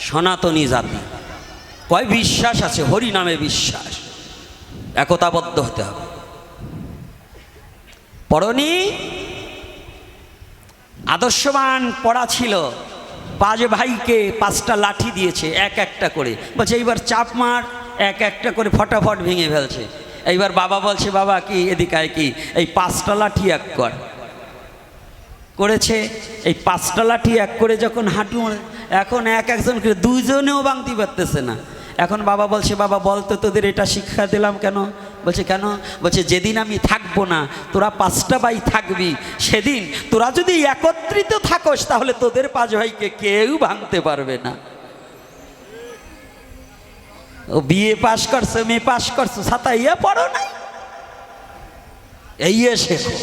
সনাতনী জাতি কয় বিশ্বাস আছে, হরি নামে বিশ্বাস, একতাবদ্ধ হতে হবে। পড়নি আদর্শবান পড়া ছিল, 5 ভাইকে 5টা লাঠি দিয়েছে, এক একটা করে, বলছে এইবার চাপ মার, এক একটা করে ফটাফট ভেঙে ফেলছে। এইবার বাবা বলছে, বাবা কি এদিকায় কি এই 5টা লাঠি এক করেছে। এই 5টা লাঠি এক করে যখন হাঁটু, এখন একজন করে 2 জনেও ভাঙতে পারতেছে না। এখন বাবা বলছে, বাবা বল তো তোদের এটা শিক্ষা দিলাম কেন? বলছে কেন? বলছে যেদিন আমি থাকবো না, তোরা 5টা ভাই থাকবি, সেদিন তোরা যদি একত্রিত থাকস তাহলে তোদের 5 ভাইকে কেউ ভাঙতে পারবে না। ও বিএ পাস করছে, মেয়ে পাস করছো, ছাতাইয়া পড়ো নাই, এই শেখো,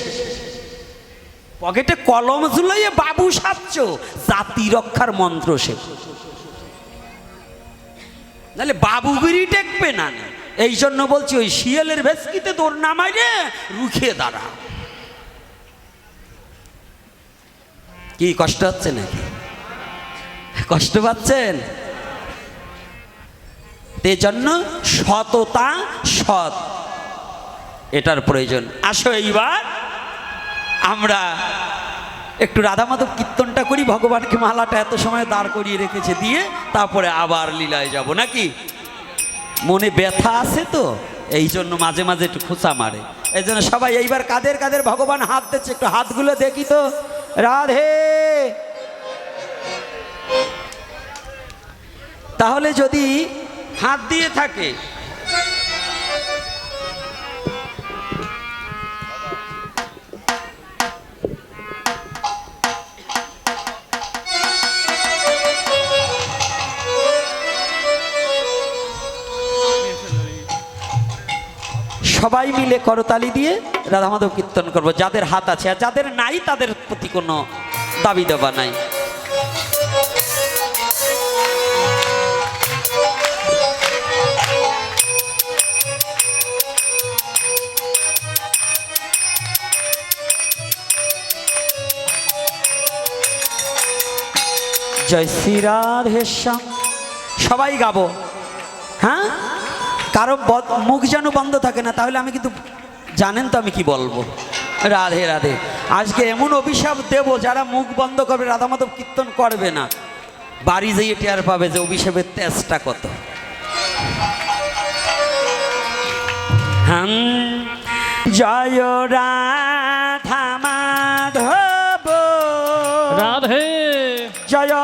পকেটে কলম ঝুলাইয়ে বাবু সাজছ, জাতি রক্ষার মন্ত্র শেখো, নাহলে বাবুগিরি টেকবে না। এই জন্য বলছি ওই শিয়ালের ভেসকিতে তোর নামাই রে রুখে দাঁড়া। কি কষ্ট হচ্ছে নাকি? কষ্ট পাচ্ছেন? এই জন্য সততা, সৎ, এটার প্রয়োজন। আসো এইবার আমরা একটু রাধা মাধব কীর্তনটা করি, ভগবানকে মালাটা এত সময় দাঁড় করিয়ে রেখেছে দিয়ে, তারপরে আবার লীলায় যাব নাকি? মনে ব্যথা আছে তো, এই জন্য মাঝে মাঝে একটু খোঁচা মারে। এই জন্য সবাই এইবার কাদের কাদের ভগবান হাত দিচ্ছে, একটু হাতগুলো দেখি তো। রাধে। তাহলে যদি হাত দিয়ে থাকে, সবাই মিলে করতালি দিয়ে রাধা মাধব কীর্তন করবো। যাদের হাত আছে, আর যাদের নাই তাদের প্রতি কোনো দাবি দেওয়া নাই। জয় শ্রী রাধেশ্যাম। সবাই গাবো, হ্যাঁ? কারো মুখ যেন বন্ধ থাকে না, তাহলে আমি কিন্তু জানেন তো আমি কি বলবো। রাধে রাধে। আজকে এমন অভিশাপ দেব, যারা মুখ বন্ধ করবে, রাধা মাধব কীর্তন করবে না, বাড়ি যেয়ে টের পাবে যে অভিশাপের তেজটা কত। জয় রাধা মাধব রাধে, জয়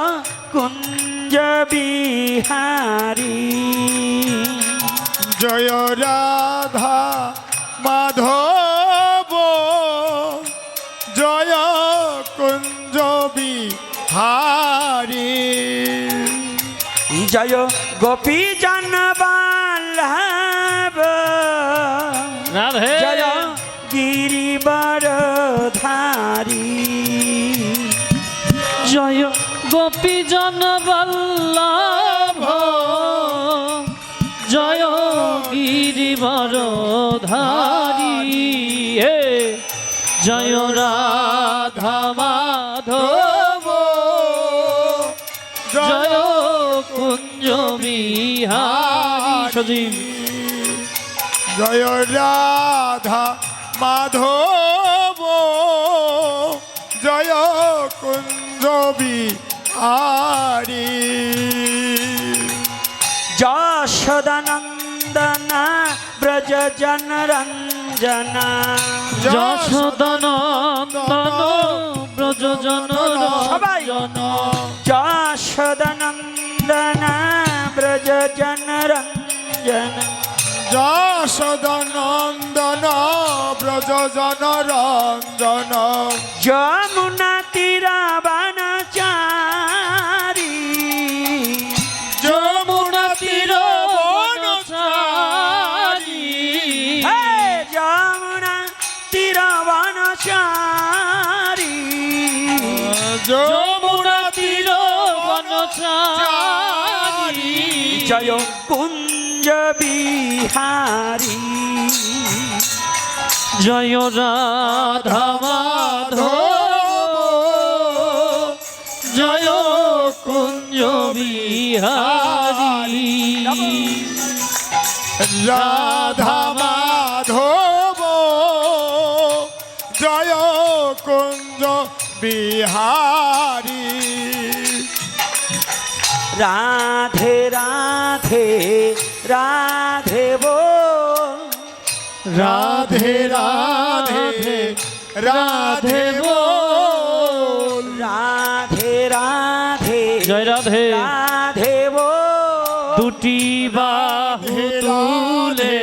কুঞ্জ বিহারী, জয় রাধা মাধব, জয় কুঞ্জ বিহারী, জয় গোপী জন বল্লভ, রাধে, জয় গিরিবরধারী, জয় গোপীজন বল্লভ, জয় গিরিবরধারী, জয় রাধা মাধব, জয় কুঞ্জ বিহারী। সজীব। জয় রাধা মাধব, জয় কুঞ্জ বিহারী, যশোদানন্দন ব্রজ জন রঞ্জন, যশোদানন্দন ব্রজ জন রঞ্জন, যশোদানন্দন ব্রজ জন রঞ্জন, যশোদানন্দন ব্রজ জন রঞ্জন, যমুনা তীরবনচারী, যমুনা তীরবনচারী, যমুনা তীরবনচারী, যমুনা তীরবনচারী, জয় কুঞ্জ বিহারী, জয় রাধা মাধব, জয় কুঞ্জ বিহারী রাধা মাধব জয় কুঞ্জ বিহারী রাধে রাধে রাধে বল, রাধে রাধে রাধে বল, রাধে রাধে জয় রাধে রাধে বল, দুটি বাহু তুলে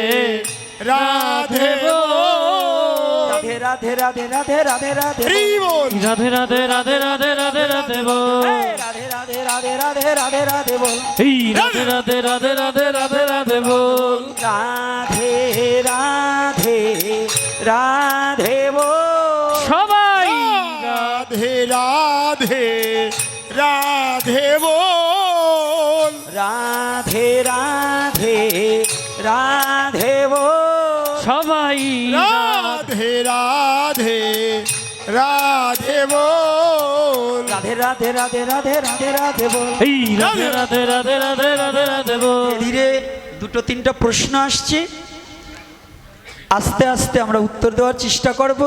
রাধে বল, রাধে রাধে রাধে রাধে রাধে হরি বল, রাধে রাধে রাধে রাধে রাধে রাধে বল রাধে রাধে রাধে রাধে রাধে রাধে বল, এই রাধে রাধে রাধে রাধে রাধে রাধে বল রাধে রাধে রাধে বল, সবাই রাধে রাধে রাধে বল, রাধে রাধে রাধে বল, সবাই রাধে রাধে রাধে বল, রাধে রাধে রাধে রাধে রাধে রাধে বল। এই রাধে রাধে রাধে রাধে রাধে রাধে বল ধীরে দুটো তিনটা প্রশ্ন আসছে, আস্তে আস্তে আমরা উত্তর দেওয়ার চেষ্টা করব।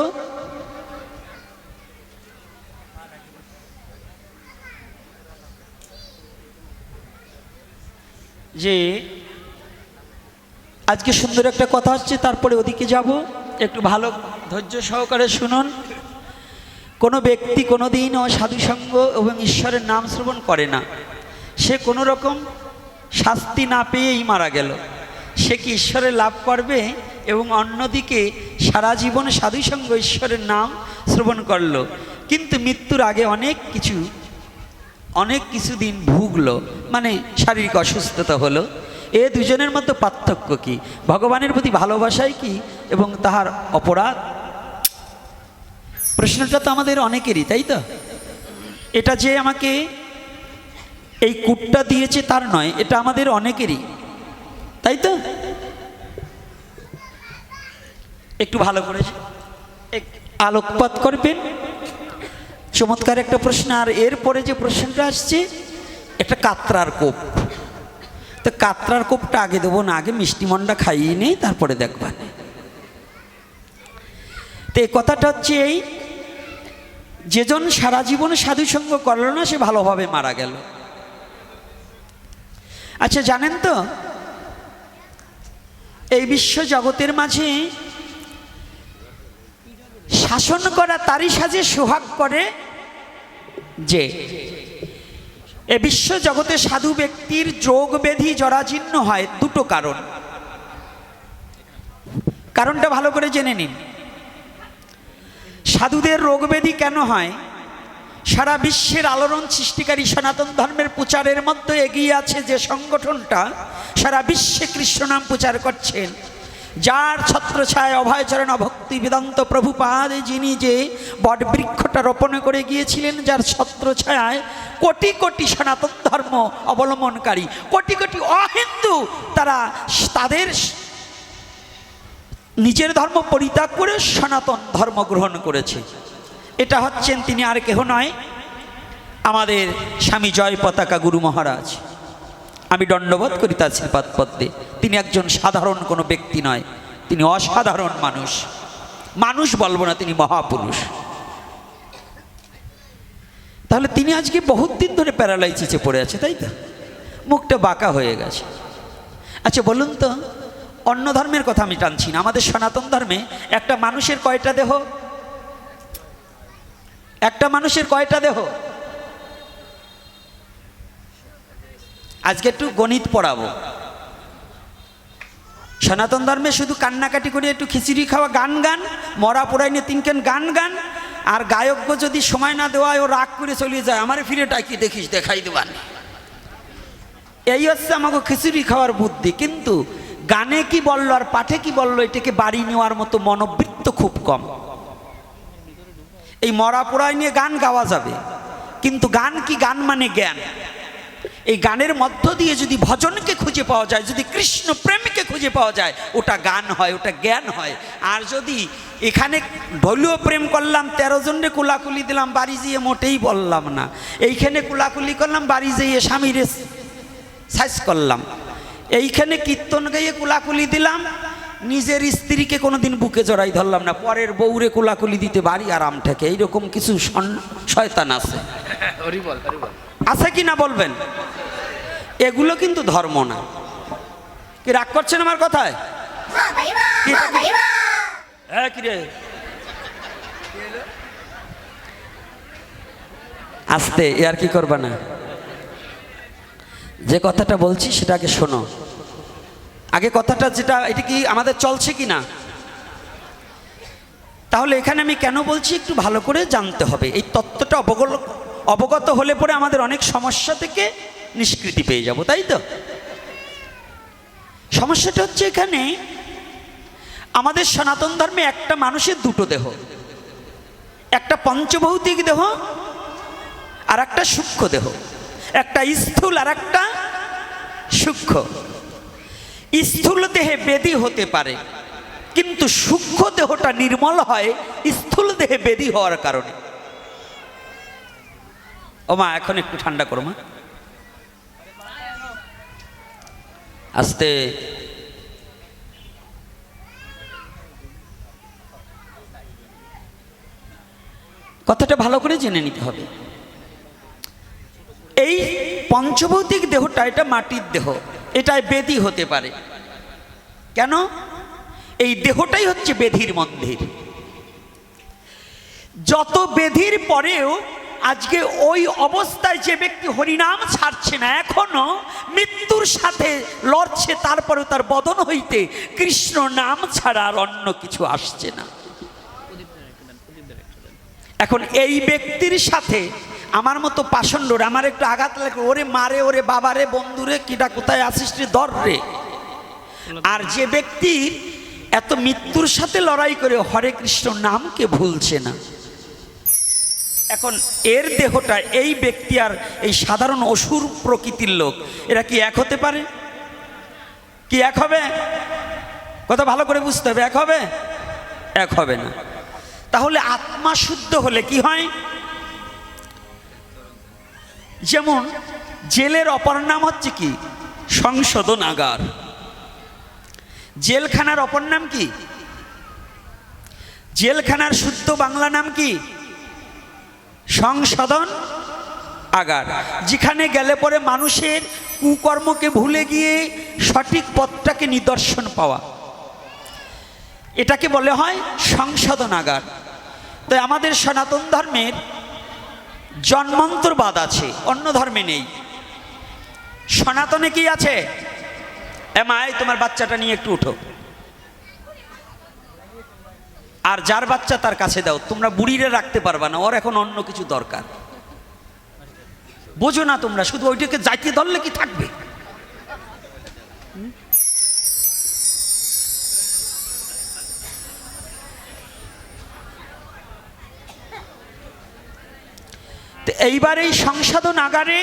যে আজকে সুন্দর একটা কথা হচ্ছে, তারপরে ওদিকে যাব, একটু ভালো ধৈর্য সহকারে শুনুন। কোনো ব্যক্তি কোনো দিন সাধুসঙ্গ এবং ঈশ্বরের নাম শ্রবণ করে না, সে কোনো রকম শাস্তি না পেয়েই মারা গেল, সে কি ঈশ্বরের লাভ করবে? এবং অন্যদিকে সারা জীবন সাধুসঙ্গ ঈশ্বরের নাম শ্রবণ করলো, কিন্তু মৃত্যুর আগে অনেক কিছু দিন ভুগলো, মানে শারীরিক অসুস্থতা হলো। এ দুজনের মধ্যে পার্থক্য কি? ভগবানের প্রতি ভালোবাসাই কি এবং তাহার অপরাধ? প্রশ্নটা তো আমাদের অনেকেরই, তাই তো? এটা যে আমাকে এই কূটটা দিয়েছে তার নয়, এটা আমাদের অনেকেরই, তাই তো? একটু ভালো করে আলোকপাত করবেন। চমৎকার একটা প্রশ্ন। আর এরপরে যে প্রশ্নটা আসছে, একটা কাতরার কোপ। তো কাতরার কোপটা আগে দেবো না, আগে মিষ্টি মন্ডা খাইয়ে নেই, তারপরে দেখবেন। তো এই কথাটা হচ্ছে এই, যেজন সারা জীবন সাধুসঙ্গ করলো না, সে ভালোভাবে মারা গেল। আচ্ছা, জানেন তো এই বিশ্ব জগতের মাঝে শাসন করা তারই সাজে সোহাগ করে যে এ বিশ্ব জগতে সাধু ব্যক্তির যোগ ব্যাধি জরাজীর্ণ হয় দুটো কারণ। কারণটা ভালো করে জেনে নিন। সাধুদের রোগ ব্যাধি কেন হয়? সারা বিশ্বের আলোড়ন সৃষ্টিকারী সনাতন ধর্মের প্রচারের মধ্যে এগিয়ে আছে যে সংগঠনটা সারা বিশ্বে কৃষ্ণ নাম প্রচার করছেন, যার ছত্রছায় অভয়চরণ ভক্তি বেদান্ত প্রভুপাদ, যিনি যে বটবৃক্ষটা রোপণ করে গিয়েছিলেন, যার ছত্রছায়ায় কোটি কোটি সনাতন ধর্ম অবলম্বনকারী কোটি কোটি অহিন্দু তারা তাদের নিজের ধর্ম পরিত্যাগ করে সনাতন ধর্ম গ্রহণ করেছে। এটা হচ্ছেন তিনি আর কেহ নয়, আমাদের স্বামী জয় পতাকা গুরু মহারাজ। আমি দণ্ডবোধ করি তার শ্রীপাদ পদ্মে। তিনি একজন সাধারণ কোনো ব্যক্তি নয়, তিনি অসাধারণ মানুষ। মানুষ বলবো না, তিনি মহাপুরুষ। তাহলে তিনি আজকে বহুত দিন ধরে প্যারালাইসিসে পড়ে আছে, তাই তো? মুখটা বাঁকা হয়ে গেছে। আচ্ছা বলুন তো, অন্য ধর্মের কথা আমি টানছি না, আমাদের সনাতন ধর্মে একটা মানুষের কয়টা দেহ? একটা মানুষের কয়টা দেহ? আজকে একটু গণিত পড়াবো। সনাতন ধর্মে শুধু কান্নাকাটি করে একটু খিচুড়ি খাওয়া, গান গান, মরা পোড়াই নিয়ে তিনকেন গান গান, আর গায়ককে যদি সময় না দেওয়ায় ও রাগ করে চলে যায়, আমার ফিরে টাকি দেখিস, দেখাই দেবান। এই হচ্ছে আমাকে খিচুড়ি খাওয়ার বুদ্ধি। কিন্তু গানে কি বললো আর পাঠে কি বললো, এটাকে বাড়ি নেওয়ার মতো মনোবৃত্ত খুব কম। এই মরা পোড়াই নিয়ে গান গাওয়া যাবে, কিন্তু গান কি? গান মানে জ্ঞান। এই গানের মধ্য দিয়ে যদি ভজনকে খুঁজে পাওয়া যায়, যদি কৃষ্ণ প্রেমকে খুঁজে পাওয়া যায়, ওটা গান হয়, ওটা জ্ঞান হয়। আর যদি এখানে ঢলীয় প্রেম করলাম, 13 জনরে কুলাকুলি দিলাম, বাড়ি যেয়ে মোটেই বললাম না, এইখানে কুলাকুলি করলাম, বাড়ি যেয়ে স্বামীরে সাইজ করলাম, এইখানে কীর্তন গাইয়ে কুলাকুলি দিলাম, নিজের স্ত্রীকে কোনোদিন বুকে জড়াই ধরলাম না, পরের বউরে কুলাকুলি দিতে বাড়ি আরাম থাকে। এইরকম কিছু শয়তান আছে, আছে কি না বলবেন? এগুলো কিন্তু ধর্ম না। কি রাগ করছেন আমার কথায়? কি রে, আস্তে, আর কি করবা না, যে কথাটা বলছি সেটা আগে শোনো। আগে কথাটা যেটা, এটা কি আমাদের চলছে কি না? তাহলে এখানে আমি কেন বলছি একটু ভালো করে জানতে হবে। এই তত্ত্বটা অবগত হলে পরে আমাদের অনেক সমস্যা থেকে নিষ্কৃতি পেয়ে যাব, তাই তো? সমস্যাটা হচ্ছে এখানে আমাদের সনাতন ধর্মে একটা মানুষের দুটো দেহ, একটা পঞ্চভৌতিক দেহ আর একটা সূক্ষ্ম দেহ, একটা স্থূল আর একটা সূক্ষ্ম। স্থূল দেহে বেদী হতে পারে, কিন্তু সূক্ষ্ম দেহটা নির্মল হয় স্থূল দেহে বেদী হওয়ার কারণে। ও মা, এখন একটু ঠান্ডা করো মা, আস্তে। কথাটা ভালো করে জেনে নিতে হবে। এই পঞ্চভৌতিক দেহটা, এটা মাটির দেহ, এটাই বেদী হতে পারে। কেন? এই দেহটাই হচ্ছে বেধির মন্দির। যত বেধির পরেও আজকে ওই অবস্থায় যে ব্যক্তি হরিনাম ছাড়ছে না, এখনো মৃত্যুর সাথে লড়ছে, তারপরে তার বদন হইতে কৃষ্ণ নাম ছাড়া আর অন্য কিছু আসছে না। এখন এই ব্যক্তির সাথে আমার মতো পাষণ্ডর, আমার একটু আঘাত লাগে, ওরে মারে, ওরে বাবারে, বন্ধুরে, কিটা কোথায় আসিস রে, ধর রে। আর যে ব্যক্তি এত মৃত্যুর সাথে লড়াই করে হরে কৃষ্ণ নামকে ভুলছে না, এখন এর দেহটা, এই ব্যক্তি আর এই সাধারণ অসুর প্রকৃতির লোক, এরা কি এক হতে পারে? কি এক হবে? কথা ভালো করে বুঝতে হবে, এক হবে? এক হবে না। তাহলে আত্মা শুদ্ধ হলে কি হয়? যেমন জেলের অপর নাম হচ্ছে কি? সংশোধনাগার। জেলখানার অপর নাম কি? জেলখানার শুদ্ধ বাংলা নাম কি? সংশোধন আগার। যেখানে গেলে পরে মানুষের কুকর্মকে ভুলে গিয়ে সঠিক পথটাকে নিদর্শন পাওয়া, এটাকে বলে হয় সংশোধনাগার। তো আমাদের সনাতন ধর্মের জন্মান্তরবাদ আছে, অন্য ধর্মে নেই। সনাতনে কি আছে? এমাই, তোমার বাচ্চাটা নিয়ে একটু উঠো, আর যার বাচ্চা তার কাছে দাও। তোমরা বুড়িরে রাখতে পারবা না, ওর এখন অন্য কিছু দরকার। বোঝো না তোমরা, শুধু ওইটাকে যাইতে ধরলে কি থাকবে? এইবার এই সংশোধনাগারে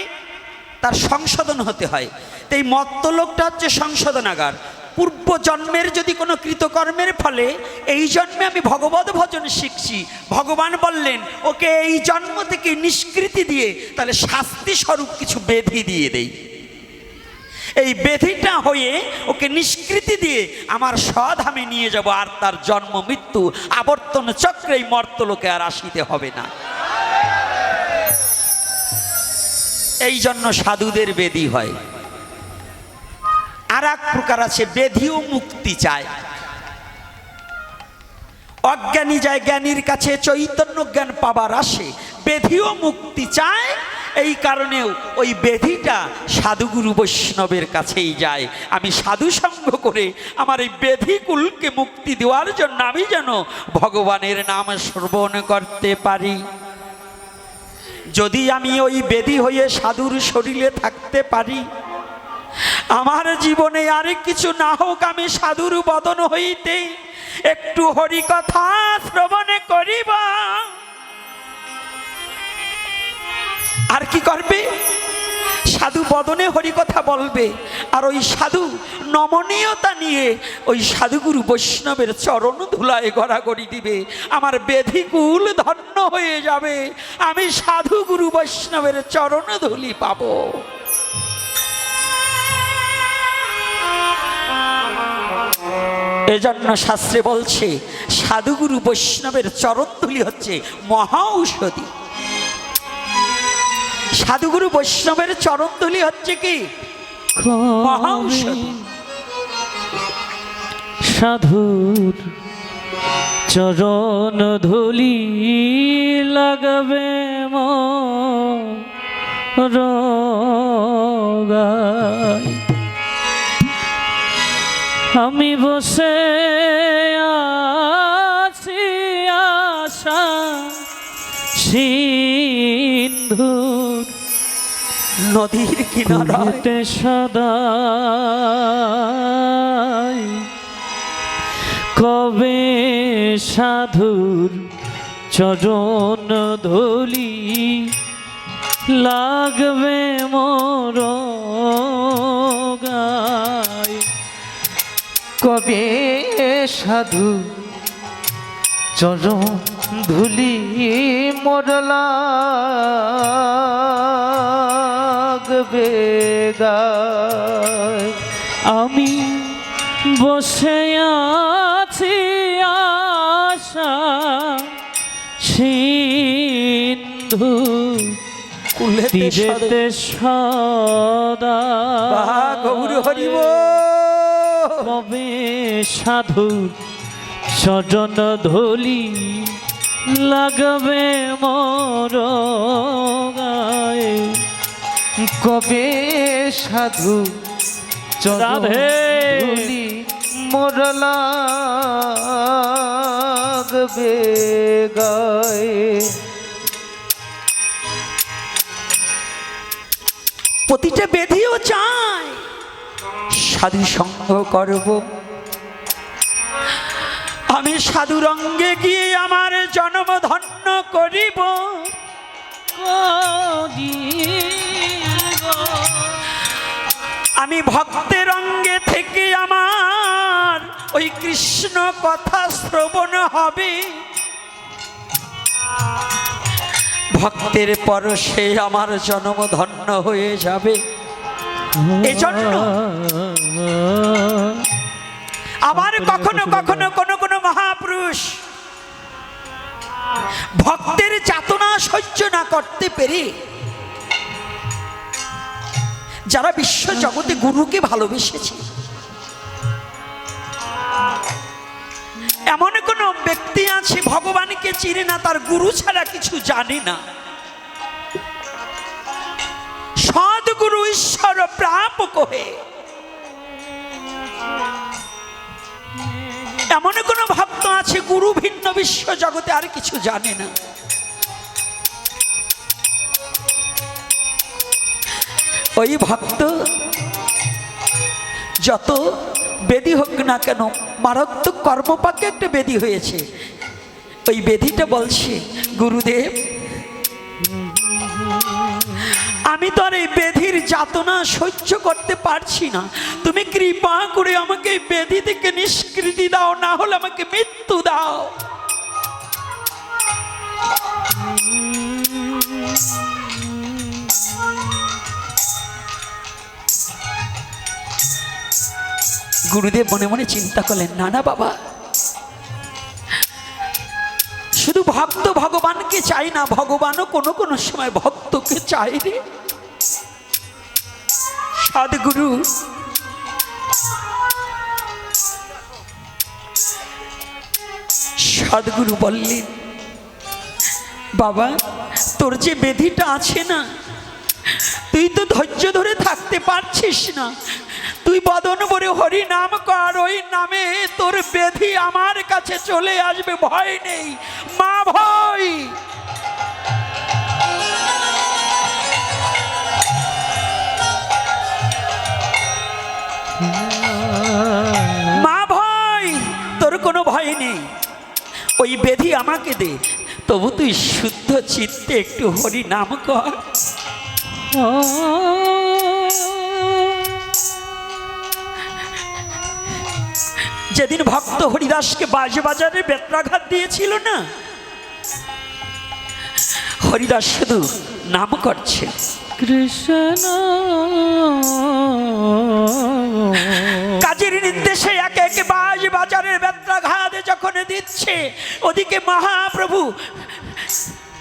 তার সংশোধন হতে হয়। তো এই মত্ত লোকটা হচ্ছে সংশোধনাগার। পূর্ব জন্মের যদি কোনো কৃতকর্মের ফলে এই জন্মে আমি ভগবত ভজন শিখছি, ভগবান বললেন ওকে এই জন্ম থেকে নিষ্কৃতি দিয়ে তাহলে শাস্তি স্বরূপ কিছু বেধি দিয়ে দেই। এই বেধিটা হয়ে ওকে নিষ্কৃতি দিয়ে আমার স্বধামে নিয়ে যাব, আর তার জন্ম মৃত্যু আবর্তন চক্রে এই মর্তলোকে আর আসিতে হবে না। এই জন্য সাধুদের বেদি হয়। আর এক প্রকার আছে, বেধিও মুক্তি চায়। অজ্ঞানী যায় জ্ঞানীর কাছে, চৈতন্য জ্ঞান পাবার আসে, বেধিও মুক্তি চায়। এই কারণেও ওই বেধিটা সাধুগুরু বৈষ্ণবের কাছেই যায়। আমি সাধু সঙ্গ করে আমার এই বেধিকুলকে মুক্তি দেওয়ার জন্য আমি যেন ভগবানের নাম শ্রবণ করতে পারি। যদি আমি ওই বেদি হয়ে সাধুর শরীরে থাকতে পারি, আমার জীবনে আর কিছু না হোক, আমি সাধুর বদন হইতে একটু হরি কথা শ্রবণ করিব। আর কি করবে? সাধু বদনে হরি কথা বলবে, আর ওই সাধু নমনীয়তা নিয়ে ওই সাধুগুরু বৈষ্ণবের চরণ ধুলায় গড়াগড়ি দিবে, আমার বেধিকুল ধন্য হয়ে যাবে, আমি সাধুগুরু বৈষ্ণবের চরণ ধুলি পাবো। এজন্য শাস্ত্রে বলছে সাধুগুরু বৈষ্ণবের চরণধুলি হচ্ছে মহা ঔষধি। সাধুগুরু বৈষ্ণবের চরণধুলি হচ্ছে কি মহা ঔষধি। সাধুর চরণ ধুলি লাগবে রোগায়, আমি বসে আছি আশা সিন্ধুর নদীর কিনারায় সদাই, কবে সাধুর চরণ ধুলি লাগবে মোর গায়, কবে সাধু চরণ ধুলি মোর লাগবে গায়, আমি বসে আছি আশা সিন্ধু তীরেতে সদা গৌর হরি কবে সাধু চরণ ধুলি লাগবে মোর গায়ে, কবে সাধু চরণ রাধে। ধুলি মোর লাগবে গায়ে। প্রতিটা বেধিও চায় সাধু সঙ্গ করব, আমি সাধু রঙ্গে গিয়ে আমার জন্ম ধন্য করিব, আমি ভক্তের অঙ্গে থেকে আমার ওই কৃষ্ণ কথা শ্রবণ হবে, ভক্তের পরশে আমার জন্ম ধন্য হয়ে যাবে। এজন্য আবার কখনো কখনো কোন কোন মহাপুরুষ ভক্তের যাতনা সহ্য না করতে পেরে, যারা বিশ্ব জগতে গুরুকে ভালোবেসেছে, এমন কোন ব্যক্তি আছে ভগবানকে চিনে না, তার গুরু ছাড়া কিছু জানে না, সদ্গুরু ঈশ্বর প্রাপক হয়ে এমন কোন ভক্ত আছে গুরু ভিন্ন বিশ্ব জগতে আর কিছু জানে না। ওই ভক্ত যত বেদি হোক না কেন, মারাত্মক কর্মপাকে একটা বেদি হয়েছে, ওই বেদিটা বলছে গুরুদেব আমি তো আর এই বেধির যাতনা সহ্য করতে পারছি না, তুমি কৃপা করে আমাকে এই বেদি থেকে নিষ্কৃতি দাও, না হলে আমাকে মৃত্যু দাও। গুরুদেব মনে মনে চিন্তা করলেন, না না বাবা, শুধু ভক্ত ভগবানকে চাই না, ভগবানও কোনো কোনো সময় ভক্তকে চাই রে। সদ্গুরু সদ্গুরু বললেন, বাবা তোর যে বেধিটা আছে না, তুই তো ধৈর্য ধরে থাকতে পারছিস না, তুই বদন ভরে হরি নাম কর, ওই নামে তোর বেধি আমার কাছে চলে আসবে, ভয় নেই মা ভয়। মা ভয়, তোর কোনো ভয় নেই, ওই বেধি আমাকে দে, তবু তুই শুদ্ধ চিত্তে একটু হরি নাম কর। যেদিন ভক্ত হরিদাসকে বাজে বাজারে বেত্রাঘাত দিয়েছিল না, হরিদাস শুধু নাম করছে কৃষ্ণ কাজের নির্দেশে একে একে বাজে বাজারের বেত্রাঘাত যখন দিচ্ছে, ওদিকে মহাপ্রভু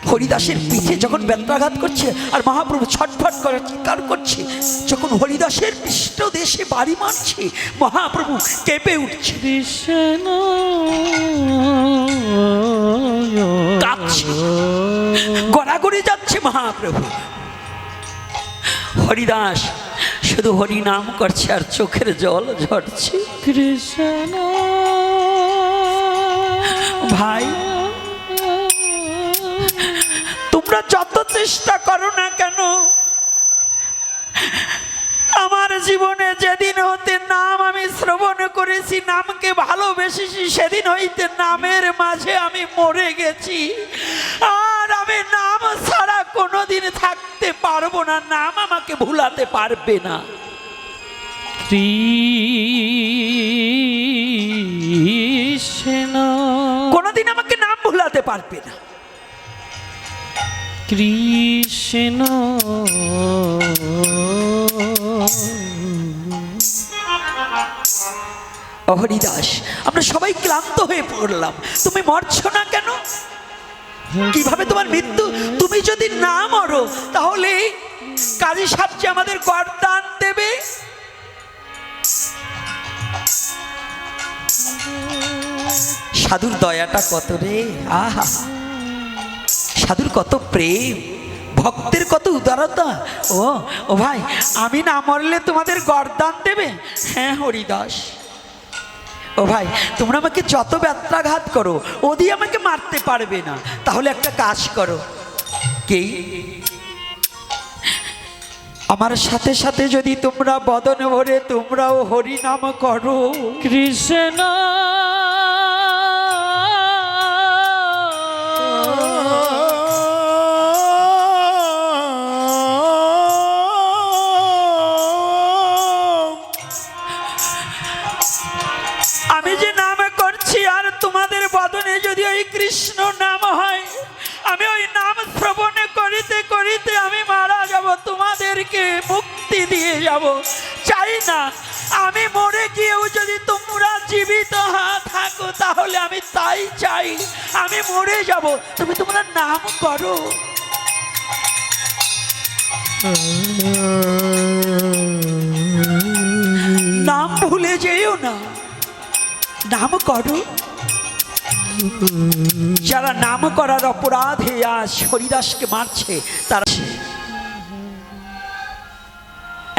হরিদাসের পিঠে যখন বেত্রাঘাত করছে আর মহাপ্রভু ছটফট করে চিৎকার করছে, যখন হরিদাসের পৃষ্ঠ দেশে বাড়ি মারছে, মহাপ্রভু কেঁপে উঠছে, কৃষ্ণ কাঁদছে, গড়াগড়ি যাচ্ছে মহাপ্রভু। হরিদাস শুধু হরি নাম করছে আর চোখের জল ঝরছে। কৃষ্ণ ভাই, তোমরা যত চেষ্টা করো না কেন, আমার জীবনে যেদিন হতে নাম আমি শ্রবণ করেছি, নামকে ভালোবেসেছি, সেদিন হইতে নামের মাঝে আমি মরে গেছি। আর আমি নাম ছাড়া কোনোদিন থাকতে পারবো না, নাম আমাকে ভুলাতে পারবে না। কৃষ্ণ কোনোদিন আমাকে নাম ভুলাতে পারবে না। কৃষ্ণ হরিদাস, আমরা সবাই ক্লান্ত হয়ে পড়লাম, তুমি মরছো না কেন? কিভাবে তোমার মৃত্যু? তুমি যদি না মরো তাহলে কাজী সাহেব যে আমাদের গরদান দেবে। সাধুর দয়াটা কত রে, আহা, সাধুর কত প্রেম, ভক্তের কত উদারতা। ও ভাই, আমি না মরলে তোমাদের গরদান দেবে? হ্যাঁ হরিদাস। ও ভাই, তোমরা আমাকে যত ব্যত্রাঘাত করো, ও দিয়ে আমাকে মারতে পারবে না। তাহলে একটা কাজ করো, কি আমার সাথে সাথে যদি তোমরা বদন ভরে তোমরাও হরি নাম করো। কৃষ্ণ আমি যে নাম করছি আর তোমাদের বদনে যদি ওই কৃষ্ণ নাম হয়, আমি ওই নাম শ্রবণে করিতে করিতে আমি মারা যাব, তোমাদেরকে মুক্তি দিয়ে যাব। চাই না আমি মরে গিয়েও যদি তোমরা জীবিত থাকো, তাহলে আমি তাই চাই। আমি মরে যাব, তুমি তোমরা নাম করো। নাম ভুলে যেও না, নাম করো। যারা নাম করার অপরাধে আজ হরিদাসকে মারছে, তারা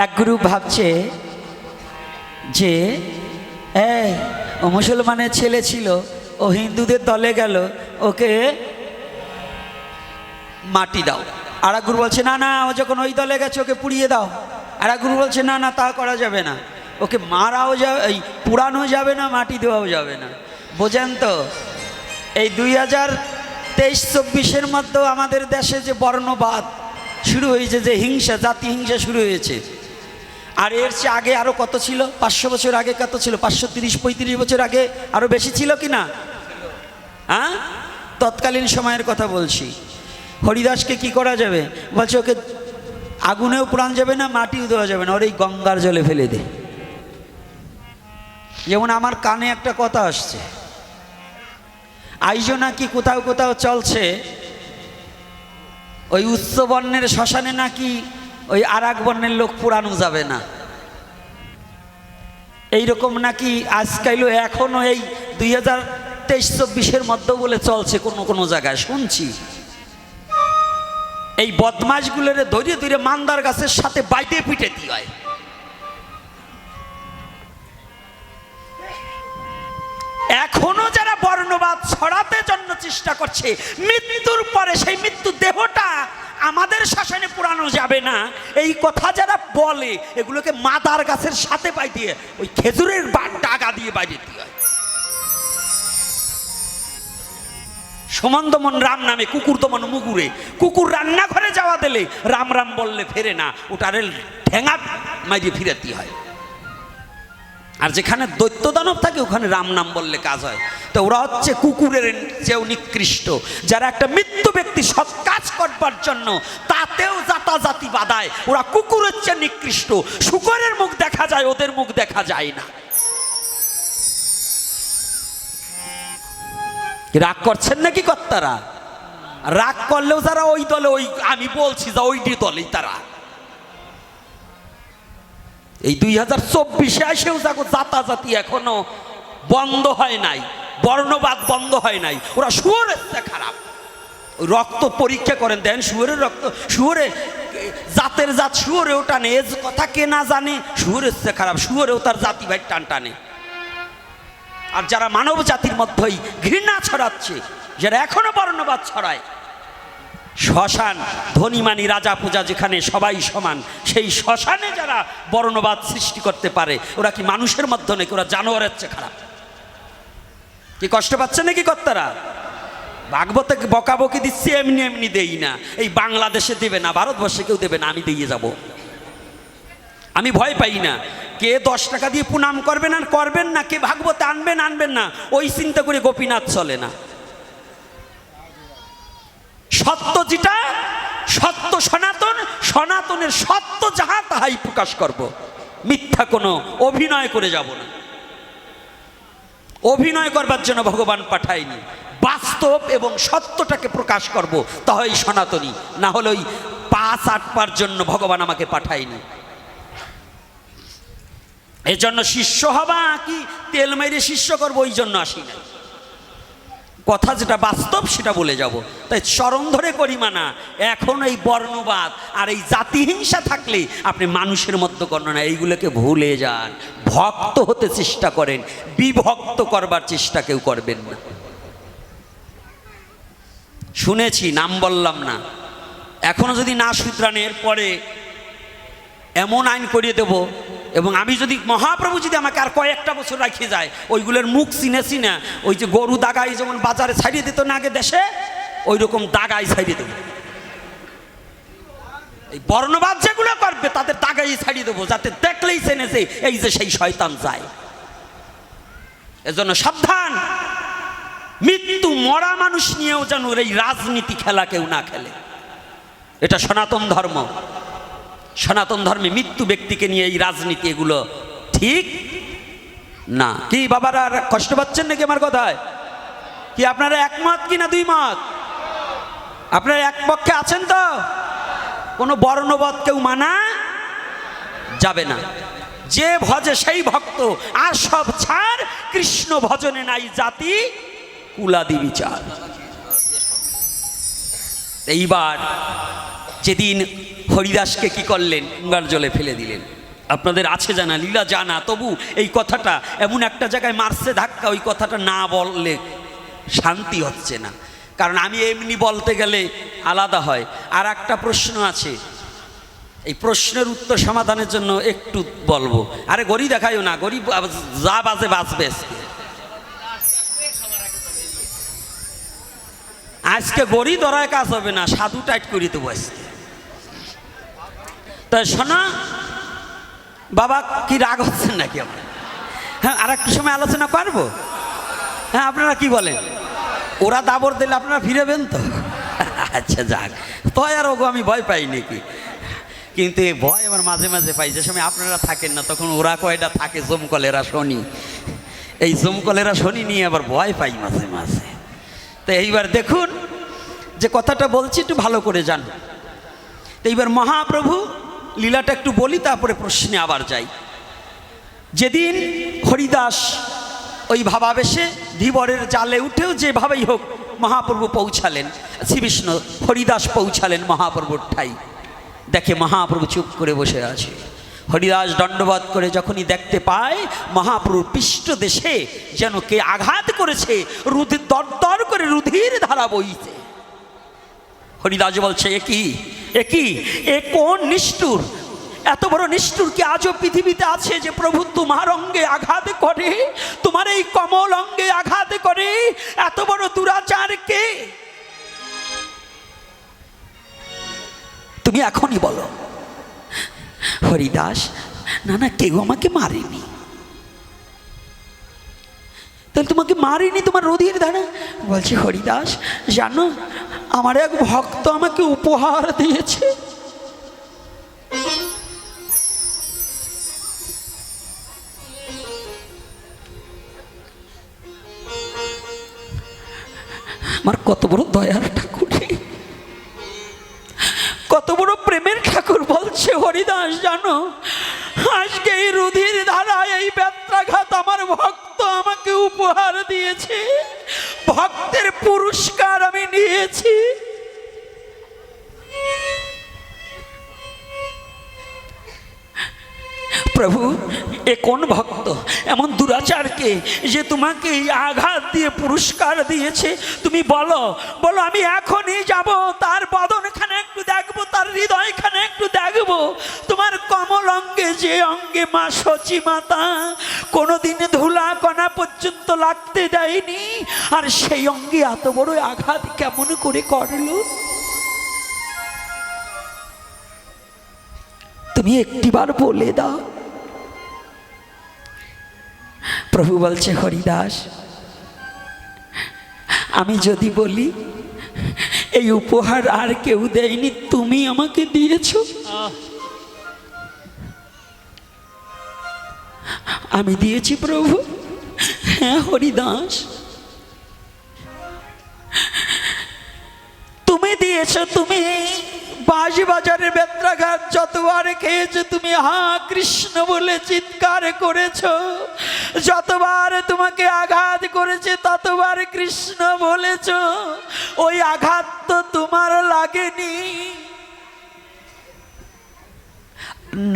এক গ্রুপ ভাবছে যে ও মুসলমানের ছেলে ছিল, ও হিন্দুদের দলে গেল, ওকে মাটি দাও। আর এক গ্রুপ বলছে না না, ও যখন ওই দলে গেছে ওকে পুড়িয়ে দাও। আর এক গ্রুপ বলছে না না, তা করা যাবে না, ওকে মারাও যাবে, এই পুরানো যাবে না, মাটি দেওয়াও যাবে না। বোঝেন তো, এই 2023-24 মধ্যে আমাদের দেশে যে বর্ণবাদ শুরু হয়েছে, যে হিংসা, জাতি হিংসা শুরু হয়েছে। আর এর চেয়ে আগে আরও কত ছিল? 500 বছর আগে কত ছিল? 530-35 বছর আগে আরও বেশি ছিল কি না? হ্যাঁ, তৎকালীন সময়ের কথা বলছি। হরিদাসকে কি করা যাবে? বলছে ওকে আগুনেও পুরান যাবে না, মাটিও দেওয়া যাবে না, ওর এই গঙ্গার জলে ফেলে দে। যেমন আমার কানে একটা কথা আসছে, আইজো নাকি কোথাও কোথাও চলছে, ওই উচ্চ বর্ণের শ্মশানে নাকি ওই আর এক বর্ণের লোক পুরানো যাবে না। এইরকম নাকি আজকালও এখনো এই 2023-24 মধ্যেও বলে চলছে কোনো কোনো জায়গায় শুনছি। এই বদমাশগুলোরে ধরে ধরে মান্দার গাছের সাথে বাইতে পিটে দিয়ে হয়। এখনো যারা বর্ণবাদ ছড়াতে জন্য চেষ্টা করছে, মৃত্যুর পরে সেই মৃত্যু দেহটা আমাদের শাসনে পুরানো যাবে না, এই কথা যারা বলে, এগুলোকে মাদার গাছের সাথে বাই দিয়ে ওই খেজুরের ডাগা দিয়ে বাইরে দিয়ে হয়। সমান দমন রাম নামে, কুকুর দমন মুগুরে। কুকুর রান্নাঘরে যাওয়া দিলে রাম রাম বললে ফেরে না, ওটারে ঠেঙা মাইরে ফিরাতে হয়। আর যেখানে দৈত্য দানব থাকে ওখানে রাম নাম বললে কাজ হয়। তো ওরা হচ্ছে কুকুরের চেয়েও নিকৃষ্ট, যারা একটা মৃত্যু ব্যক্তি সৎ কাজ করবার জন্য তাতেও জাতাজাতি বাধায়, ওরা কুকুরের চেয়ে নিকৃষ্ট। শুকরের মুখ দেখা যায়, ওদের মুখ দেখা যায় না। রাগ করছেন নাকি কর্তারা? রাগ করলেও যারা ওই দলে, ওই আমি বলছি যে ওইটি দলেই তারা। এই 2024-এ এসেও যাকো জাতাজাতি এখনো বন্ধ হয় নাই, বর্ণবাদ বন্ধ হয় নাই। ওরা শুয়োরের চেয়ে খারাপ। ওই রক্ত পরীক্ষা করেন, দেন শুয়োরের রক্ত, শুয়োরে জাতের জাত শুয়োরেও টানে। এ কথা কে না জানে? শুয়োরের চেয়ে খারাপ, শুয়োরেও তার জাতি ভাই টান টানে। আর যারা মানব জাতির মধ্যেই ঘৃণা ছড়াচ্ছে, যারা এখনো বর্ণবাদ ছড়ায়, শ্মশান ধনীমানি রাজা পূজা যেখানে সবাই সমান, সেই শ্মশানে যারা বর্ণবাদ সৃষ্টি করতে পারে, ওরা কি মানুষের মধ্যে নাকি ওরা জানোয়ারের চেয়ে খারাপ? কি কষ্ট পাচ্ছে নাকি কর্তারা? ভাগবতে বকাবকি দিচ্ছি, এমনি এমনি দেই না। এই বাংলাদেশে দেবে না, ভারতবর্ষে কেউ দেবে না, আমি দিয়ে যাব। আমি ভয় পাই না। কে 10 টাকা দিয়ে প্রণাম করবেন আর করবেন না, কে ভাগবতে আনবেন আনবেন না, ওই চিন্তা করে গোপীনাথ চলে না। সত্য যেটা সত্য, সনাতন, সনাতনের সত্য যাহা তাহাই প্রকাশ করব। মিথ্যা কোনো অভিনয় করে যাব না। অভিনয় করবার জন্য ভগবান পাঠায়নি, বাস্তব এবং সত্যটাকে প্রকাশ করব, তাহলে সনাতনী। না হলে ওই 5-8 জন্য ভগবান আমাকে পাঠায়নি। এই জন্য শিষ্য হবা কি তেল মেরে শিষ্য করবো, ওই জন্য আসি না। কথা যেটা বাস্তব সেটা বলে যাব। তাই চরণ ধরে করি মানা। এখন এই বর্ণবাদ আর এই জাতিহিংসা থাকলে আপনি মানুষের মধ্যে গণ্য না, এইগুলোকে ভুলে যান। ভক্ত হতে চেষ্টা করেন, বিভক্ত করবার চেষ্টা কেউ করবেন না। শুনেছি, নাম বললাম না, এখনো যদি না শুধরান এরপরে এমন আইন করিয়ে দেব। এবং আমি যদি মহাপ্রভু যদি আমাকে আর কয়েকটা বছর রাখিয়ে যায়, ওইগুলোর মুখ চিনে চিনে ওই যে গরু দাগাই যেমন বাজারে ছাড়িয়ে দিত না আগে দেশে, ওই রকম দাগাই ছাড়িয়ে দেবো। এই বর্ণবাদ যেগুলো করবে তাদের দাগাই ছাড়িয়ে দেবো, যাতে দেখলেই চেনেছে এই যে সেই শয়তান যায়। এজন্য সাবধান। মৃত্যু মরা মানুষ নিয়েও যেন এই রাজনীতি খেলা কেউ না খেলে। এটা সনাতন ধর্ম। সনাতন ধর্মে মৃত্যু ব্যক্তিকে নিয়ে এই রাজনীতি, এগুলো ঠিক না। কি বাবারা কষ্ট পাচ্ছেন নাকি আমার কথায়? কি আপনারা একমত কি না 2 মত? আপনারা এক পক্ষে আছেন তো? কোনো বর্ণবাদ কেউ মানা যাবে না। যে ভজে সেই ভক্ত, আর সব ছাড়, কৃষ্ণ ভজনে নাই জাতি কুলাদি বিচার। এইবার যেদিন হরিদাসকে কি করলেন, গঙ্গার জলে ফেলে দিলেন। আপনাদের আছে জানা, লীলা জানা, তবু এই কথাটা এমন একটা জায়গায় মারছে ধাক্কা, ওই কথাটা না বললে শান্তি হচ্ছে না। কারণ আমি এমনি বলতে গেলে আলাদা হয়। আর একটা প্রশ্ন আছে, এই প্রশ্নের উত্তর সমাধানের জন্য একটু বলবো। আরে গরি দেখাইও না, গরিব যা বাজে বাঁচবে। আজকে গরি ধরায় কাজ হবে না, সাধু টাইট করি তো আজকে। তাই শোনা বাবা, কি রাগ হচ্ছেন নাকি আমরা? হ্যাঁ, আর একটু সময় আলোচনা করবো। হ্যাঁ, আপনারা কি বলেন? ওরা দাবর দিলে আপনারা ফিরেবেন তো? আচ্ছা যাক, তো আর ওগো আমি ভয় পাই নাকি? কিন্তু এই ভয় আমার মাঝে মাঝে পাই, যে সময় আপনারা থাকেন না তখন ওরা কয়টা থাকে, জমকলেরা শনি। এই জমকলেরা শনি নিয়ে আবার ভয় পাই মাঝে মাঝে। তো এইবার দেখুন যে কথাটা বলছি একটু ভালো করে জান। তো এইবার মহাপ্রভু লীলাটা একটু বলি, তারপরে প্রশ্নে আবার যাই। যেদিন হরিদাস ওই ভাবাবেশে ধীবরের জালে উঠেও যেভাবেই হোক মহাপ্রভু পৌঁছালেন, শ্রীবিষ্ণু হরিদাস পৌঁছালেন মহাপ্রভুর ঠাই। দেখে মহাপ্রভু চুপ করে বসে আছে। হরিদাস দণ্ডবোধ করে যখনই দেখতে পায় মহাপ্রভুর পৃষ্ঠদেশে যেন কে আঘাত করেছে, রুধির দরদর করে রুধির ধারা বইছে। হরিদাস বলছে, এ কি এ কোন নিষ্ঠুর? এত বড় নিষ্ঠুর কি আজও পৃথিবীতে আছে, যে প্রভু তোমার অঙ্গে আঘাত করে, তোমার এই কমল অঙ্গে আঘাত করে? এত বড় দুরাচার কে? তুমি এখনই বলো। হরিদাস, না কেউ আমাকে মারেনি, তাহলে তোমাকে মারিনি তোমার রোধের ধারা? বলছে হরিদাস জানো, আমার এক ভক্ত আমাকে উপহার দিয়েছে। আমার কত বড় দয়ার ঠাকুর, কত বড় প্রেমের ঠাকুর। বলছে হরিদাস জানো, আজকে এই রুধির ধারায় এই বেত্রাঘাত আমার ভক্ত আমাকে উপহার দিয়েছে, ভক্তের পুরস্কার আমি নিয়েছি। প্রভু, এ কোন ভক্ত, এমন দুরাচারকে যে তোমাকে এই আঘাত দিয়ে পুরস্কার দিয়েছে? তুমি বলো, বলো আমি এখনই যাব, তার বদনখানে একটু দেখবো, তার হৃদয়খানে একটু দেখবো। তোমার কমল অঙ্গে, যে অঙ্গে মা সচী মাতা কোনোদিন ধুলা কণা পর্যন্ত লাগতে দেয়নি, আর সেই অঙ্গে এত বড় আঘাত কেমন করে করলো? তুমি একটিবার বলে দাও। প্রভু বলছে হরিদাস, আমি যদি বলি এই উপহার আর কেউ দেয়নি, তুমি আমাকে দিয়েছো। আমি দিয়েছি প্রভু। হ্যাঁ হরিদাস, তুমি দিয়েছো। তুমি বাঁশি বাজারের বেত্রাঘাত যতবার খেয়েছো, তুমি হা কৃষ্ণ বলে চিৎকার করেছো। যতবার তোমাকে আঘাত করেছে ততবার কৃষ্ণ বলেছো। ওই আঘাত তো তোমার লাগেনি।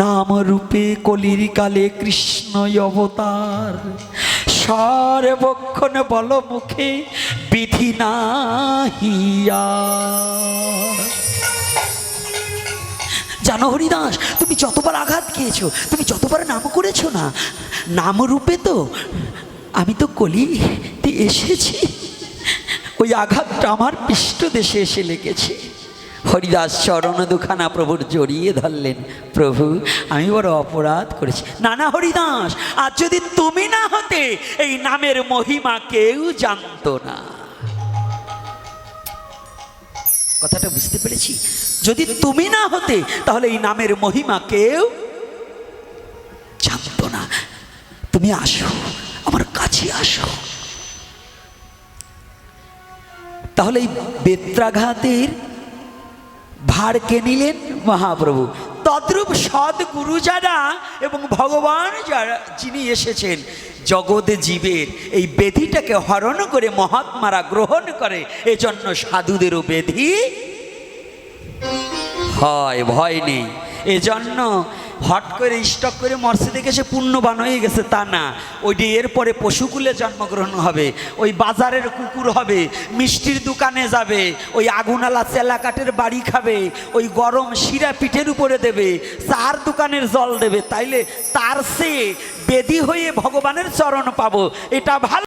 নাম রূপে কলির কালে কৃষ্ণ অবতার, সর্বক্ষণ বল মুখে বিধি নাহিয়া। জানো হরিদাস, তুমি যতবার আঘাত খেয়েছো, তুমি যতবার নাম করেছো না, নাম রূপে তো আমি তো কলিতে এসেছি। ওই আঘাতটা আমার পৃষ্ঠদেশে এসে লেগেছে। হরিদাস চরণ দুখানা প্রভুর জড়িয়ে ধরলেন। প্রভু, আমি বড় অপরাধ করেছি। না না হরিদাস, আর যদি তুমি না হতে এই নামের মহিমা কেউ জানতো না। কথাটা বুঝতে পেরেছি? যদি তুমি না হতে তাহলে এই নামের মহিমা কেউ জানতো না। তুমি আসো, আমার কাছে আসো। তাহলে এই বেত্রাঘাতের ভার কে নিলেন? মহাপ্রভু। তদ্রূপ সদ্গুরু যারা এবং ভগবান যারা, যিনি এসেছেন জগৎ জীবের এই বেধিটাকে হরণ করে মহাত্মারা গ্রহণ করে, এজন্য সাধুদেরও বেধি হয়, ভয় নেই। এজন্য হট করে স্টক করে মরছে দেখে সে পুণ্যবান হয়ে গেছে তা না। ওইটি এরপরে পশুকুলে জন্মগ্রহণ হবে, ওই বাজারের কুকুর হবে, মিষ্টির দোকানে যাবে, ওই আগুনালা চেলাকাটের বাড়ি খাবে, ওই গরম শিরা পিঠের উপরে দেবে, চার দোকানের জল দেবে। তাইলে তার সে বেদি হয়ে ভগবানের চরণ পাবো, এটা ভালো।